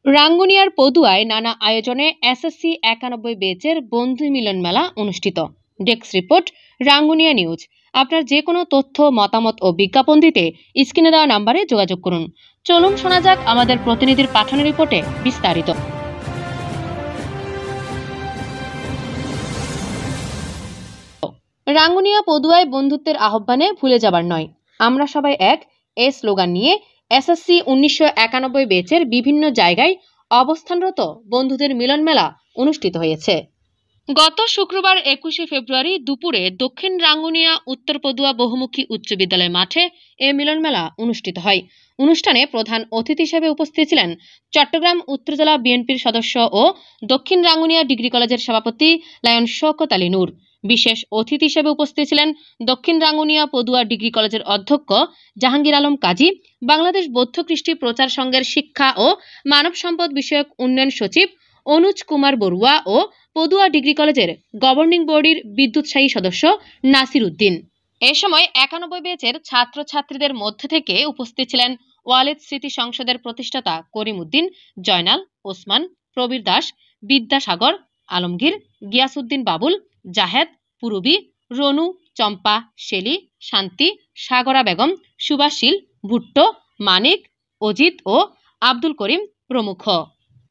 রাঙ্গুনিয়ার পদুয়ায় নানা আয়োজনে এসএসসি 91 ব্যাচের বন্ধু মিলন মেলা অনুষ্ঠিত। Desk report, Rangunia news. আপনার যে কোনো তথ্য, মতামত ও বিজ্ঞাপন দিতে স্ক্রিনে দেওয়া নম্বরে যোগাযোগ করুন। চলুন শোনা যাক আমাদের প্রতিনিধির পাঠানো রিপোর্টে বিস্তারিত। রাঙ্গুনিয়া পদুয়ায় বন্ধুত্বের আহ্বানে ভুলে যাবার নয়, আমরা সবাই এক এ স্লোগান নিয়ে এসএসসি 1991 ব্যাচের বিভিন্ন জায়গায় অবস্থানরত বন্ধুদের মিলন মেলা অনুষ্ঠিত হয়েছে। গত শুক্রবার 21শে ফেব্রুয়ারি দুপুরে দক্ষিণ রাঙ্গুনিয়া উত্তর পদুয়া বহুমুখী উচ্চ বিদ্যালয় মাঠে এ মিলন মেলা অনুষ্ঠিত হয়। অনুষ্ঠানে প্রধান অতিথি হিসেবে উপস্থিত ছিলেন চট্টগ্রাম উত্তর জেলা বিএনপির সদস্য ও দক্ষিণ রাঙ্গুনিয়া ডিগ্রি কলেজের সভাপতি লায়ন শওকত আলী নূর। বিশেষ অতিথি হিসেবে উপস্থিত ছিলেন দক্ষিণ রাঙ্গুনিয়া পদুয়া ডিগ্রি কলেজের অধ্যক্ষ জাহাঙ্গীর আলম কাজী, বাংলাদেশ বৌদ্ধ কৃষ্টি প্রচার সংঘের শিক্ষা ও মানব সম্পদ বিষয়ক উন্নয়ন সচিব অনুজ কুমার বড়ুয়া ও পদুয়া ডিগ্রি কলেজের গভর্নিং বডির বিদ্যুৎসাহী সদস্য নাসির উদ্দিন। এ সময় 91 ব্যাচের ছাত্রছাত্রীদের মধ্যে থেকে উপস্থিত ছিলেন ওয়ালিদ স্মৃতি সংসদের প্রতিষ্ঠাতা করিম উদ্দিন, জয়নাল, ওসমান, প্রবীর দাস, বিদ্যাসাগর, আলমগীর, গিয়াসউদ্দিন বাবুল, জাহেদ, পুরবী, রনু, চম্পা, শেলি, শান্তি, সাগরা বেগম, সুভাষীল, ভুট্টো, মানিক, অজিত ও আব্দুল করিম প্রমুখ।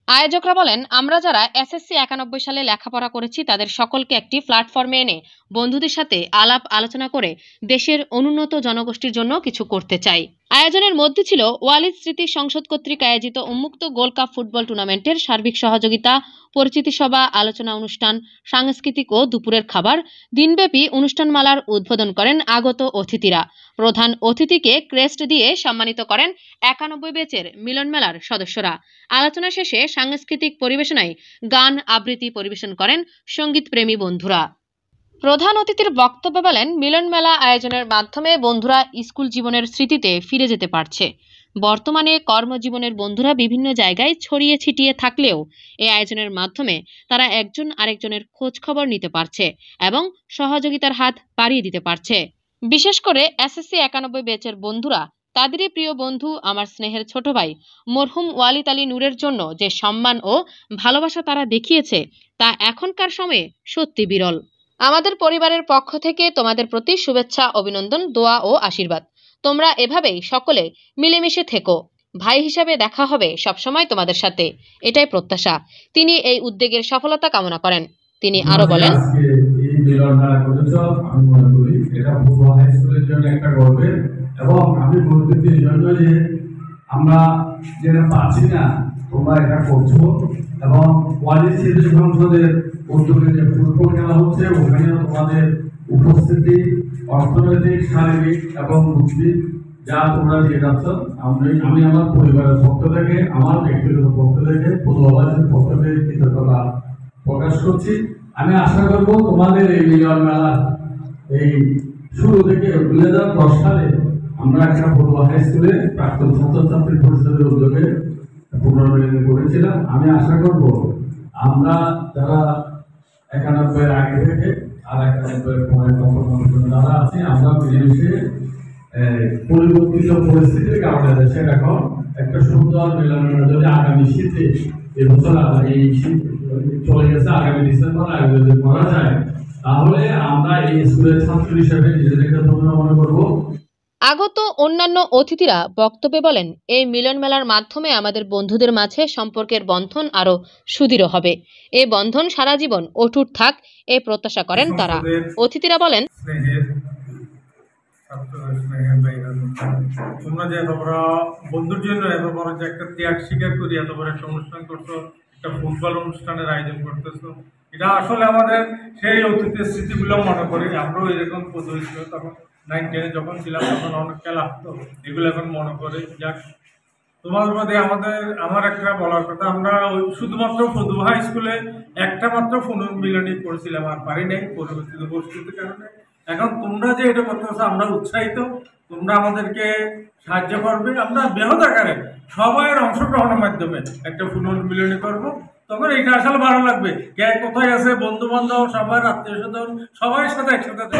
আয়োজকরা বলেন, আমরা যারা এসএসসি 91 সালে লেখাপড়া করেছি তাদের সকলকে একটি প্ল্যাটফর্মে এনে বন্ধুদের সাথে আলাপ আলোচনা করে দেশের অনুন্নত জনগোষ্ঠীর জন্য কিছু করতে চাই। আয়োজনের মধ্যে ছিল ওয়ালিদ স্মৃতি সংসদ কর্তৃক আয়োজিত উন্মুক্ত গোল্ড কাপ ফুটবল টুর্নামেন্টের সার্বিক সহযোগিতা, পরিচিতি সভা, আলোচনা অনুষ্ঠান, সাংস্কৃতিক ও দুপুরের খাবার। দিনব্যাপী অনুষ্ঠানমালার উদ্বোধন করেন আগত অতিথিরা। প্রধান অতিথিকে ক্রেস্ট দিয়ে সম্মানিত করেন 91 ব্যাচের মিলন মেলার সদস্যরা। আলোচনা শেষে সাংস্কৃতিক পরিবেশনায় গান আবৃত্তি পরিবেশন করেন সঙ্গীত প্রেমী বন্ধুরা। প্রধান অতিথির বক্তব্যে বলেন, মিলন মেলা আয়োজনের মাধ্যমে বন্ধুরা স্কুল জীবনের স্মৃতিতে ফিরে যেতে পারছে। বর্তমানে কর্মজীবনের বন্ধুরা বিভিন্ন জায়গায় ছড়িয়ে ছিটিয়ে থাকলেও এই আয়োজনের মাধ্যমে তারা একজন আরেকজনের খোঁজ খবর নিতে পারছে এবং সহযোগিতার হাত বাড়িয়ে দিতে পারছে। বিশেষ করে এসএসসি 91 ব্যাচের বন্ধুরা তাদেরই প্রিয় বন্ধু, আমার স্নেহের ছোট ভাই মরহুম ওয়ালিদ আলী নূরের জন্য যে সম্মান ও ভালোবাসা তারা দেখিয়েছে তা এখনকার সময়ে সত্যি বিরল। আমাদের পরিবারের পক্ষ থেকে তোমাদের প্রতি শুভেচ্ছা, অভিনন্দন, দোয়া ও আশীর্বাদ। তোমরা এভাবেই সকলে মিলেমিশে থেকো। ভাই হিসাবে দেখা হবে সবসময় তোমাদের সাথে, এটাই প্রত্যাশা। তিনি এই উদ্যোগের সফলতা কামনা করেন। তিনি আরো বলেন, এবং আমি গর্বিত এই জন্য যে আমরা যেটা পাচ্ছি না তোমরা এটা করছো, এবং ওয়ালিদ স্মৃতি সংসদের উদ্যোগে যে ফুটবল খেলা হচ্ছে ওখানে তোমাদের উপস্থিতি অর্থনৈতিক, শারীরিক এবং বুদ্ধিক যা তোমরা দিয়ে যাচ্ছ, আমি আমার পরিবারের পক্ষ থেকে, আমার ব্যক্তিগত পক্ষ থেকে, পদুয়াবাসীর পক্ষ থেকে কৃতজ্ঞতা প্রকাশ করছি। আমি আশা করবো তোমাদের এই মিলন মেলা এই শুরু থেকে 2010 সালে আমরা একটা পদুয়া হাই স্কুলে প্রাক্তন ছাত্রছাত্রী পরিষদের উদ্যোগে পুনর্মিলন করেছিলাম। আমি আশা করব আমরা যারা 91 আগে থেকে আর 91 পরে যারা আছে আমরা মিলেমিশে পরিবর্তিত পরিস্থিতির কারণে দেশের এখন একটা সুন্দর মিলনের জন্য আগামী শীতে এবছর এই শীত চলে গেছে, আগামী ডিসেম্বর আয়োজন করা যায় তাহলে আমরা এই স্কুলের ছাত্র হিসেবে নিজেদেরকে ধন্য মনে করব। আগত অন্যান্য অতিথিরা বক্তব্যে বলেন, এই মিলন মেলার মাধ্যমে আমাদের বন্ধুদের মাঝে সম্পর্কের বন্ধন আরো সুদৃঢ় হবে। এই বন্ধন সারা জীবন অটুট থাক এই প্রত্যাশা করেন তারা। অতিথিরা বলেন, তোমরা যে তোমরা বন্ধুর জন্য এত বড় যে একটা ত্যাগ স্বীকার করি এত বড় একটা অনুষ্ঠান করছো, একটা ফুটবল অনুষ্ঠানের আয়োজন করতেছো, এটা আসলে আমাদের সেই অতীতের স্মৃতিগুলো মনে করি। আমরাও এরকম পদ্ধতি ছিল তখন 9-10 যখন ছিলাম তখন অনেক খেলা হতো, এগুলো এখন মনে করে। যাক, তোমাদের মধ্যে আমার একটা বলার কথা, আমরা শুধুমাত্র পদুয়া হাই স্কুলে একটা মাত্র পুনর্মিলনী করেছিলাম, আর পারি নাই পরিবর্তিত পরিস্থিতির কারণে। এখন তোমরা যে এটা করতেছো আমরা উৎসাহিত, তোমরা আমাদেরকে সাহায্য করবে। আমরা বৃহৎ আকারে সবাই অংশগ্রহণের মাধ্যমে একটা পুনর্মিলনী করবো, তখন এটা আসলে ভালো লাগবে। কে কোথায় আছে, বন্ধু বান্ধব, সবার আত্মীয় স্বজন সবার সাথে একসাথে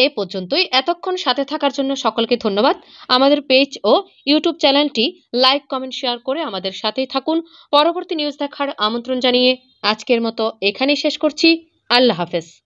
এ পর্যন্তই। এতক্ষণ সাথে থাকার জন্য সকলকে ধন্যবাদ। আমাদের পেজ ও ইউটিউব চ্যানেলটি লাইক, কমেন্ট, শেয়ার করে আমাদের সাথেই থাকুন। পরবর্তী নিউজ দেখার আমন্ত্রণ জানিয়ে আজকের মতো এখানেই শেষ করছি। আল্লাহ হাফেজ।